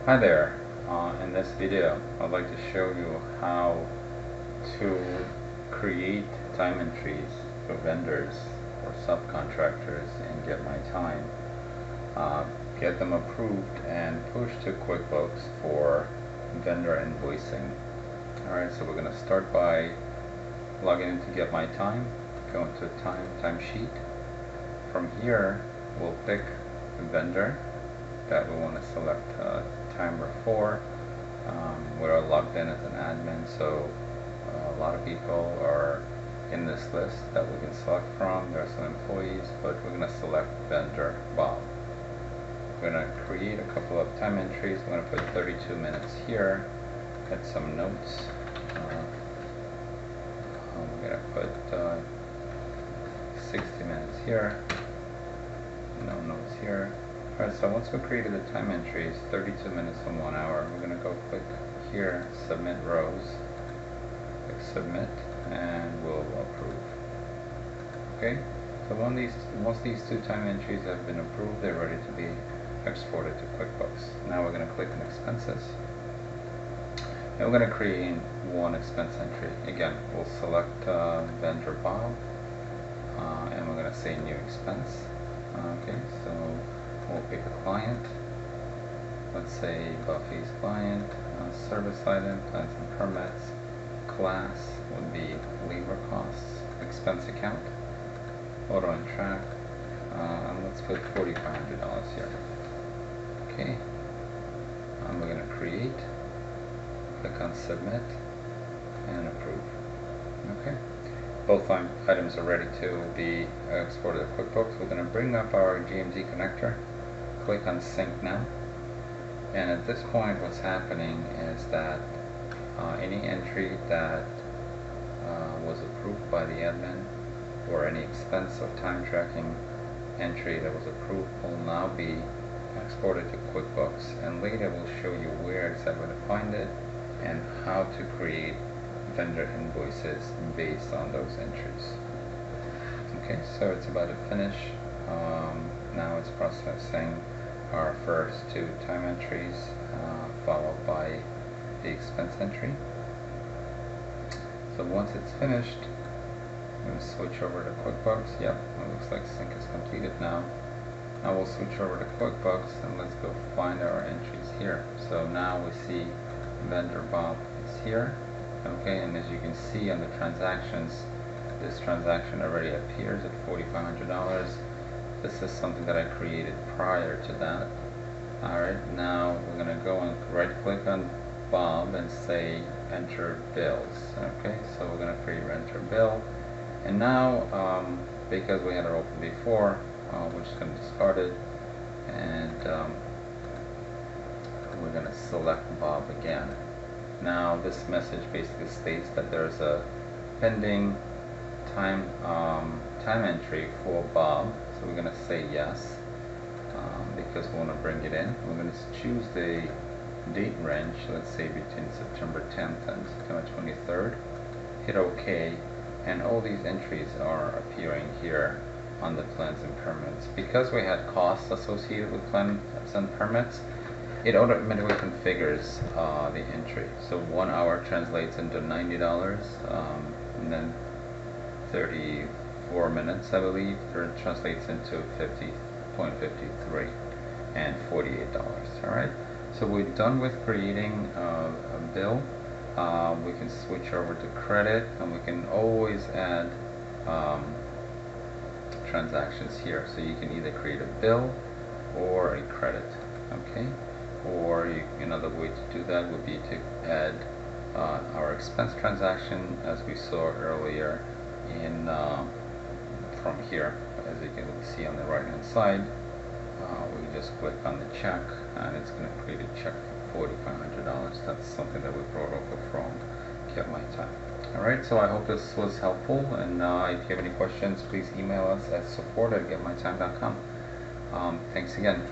Hi there. In this video, I'd like to show you how to create time entries for vendors or subcontractors in GetMyTime, get them approved and pushed to QuickBooks for vendor invoicing. Alright, so we're going to start by logging into GetMyTime, go into timesheet. From here, we'll pick the vendor that we want to select timer for. We're logged in as an admin, so a lot of people are in this list that we can select from. There are some employees, but we're going to select vendor Bob. We're going to create a couple of time entries. We're going to put 32 minutes here, get some notes. We're going to put 60 minutes here, no notes here. Alright, so once we created the time entries, 32 minutes and 1 hour, we're going to go click here, submit rows, click submit, and we'll approve. Okay, so once these two time entries have been approved, they're ready to be exported to QuickBooks. Now we're going to click on expenses, and we're going to create one expense entry. Again, we'll select vendor Bob, and we're going to say new expense. Okay, so we'll pick a client. Let's say Buffy's client, service item, plans and permits, class would be labor costs, expense account, auto and track, and let's put $4,500 here. Okay, we're going to create, click on submit, and approve. Okay. Both items are ready to be exported to QuickBooks. We're going to bring up our GMT connector, click on Sync Now, and at this point what's happening is that any entry that was approved by the admin, or any expense of time tracking entry that was approved, will now be exported to QuickBooks, and later we'll show you where exactly to find it and how to create vendor invoices based on those entries. Okay, so it's about to finish. Now it's processing our first two time entries, followed by the expense entry. So once it's finished, I'm going to switch over to QuickBooks. Yep, it looks like sync is completed now. Now we'll switch over to QuickBooks and let's go find our entries here. So now we see vendor Bob is here. Okay, and as you can see on the transactions, this transaction already appears at $4,500. This is something that I created prior to that. Alright, now we're going to go and right click on Bob and say enter bills. Okay, so we're going to create enter bill, and now because we had it open before, we're just going to discard it, and we're going to select Bob again. Now this message basically states that there's a pending time entry for Bob, so we're going to say yes, because we want to bring it in. We're going to choose the date range, let's say between September 10th and September 23rd, hit OK, and all these entries are appearing here on the plans and permits. Because we had costs associated with plans and permits, it automatically configures the entry. So 1 hour translates into $90, and then 34 minutes, I believe, translates into 50.53 and $48. Alright, so we're done with creating a bill. We can switch over to credit, and we can always add transactions here. So you can either create a bill or a credit. Okay, or another way to do that would be to add our expense transaction, as we saw earlier in from here. As you can see on the right hand side, we just click on the check and it's going to create a check for $4,500. That's something that we brought over from GetMyTime. Alright, so I hope this was helpful, and if you have any questions, please email us at support@getmytime.com. Thanks again.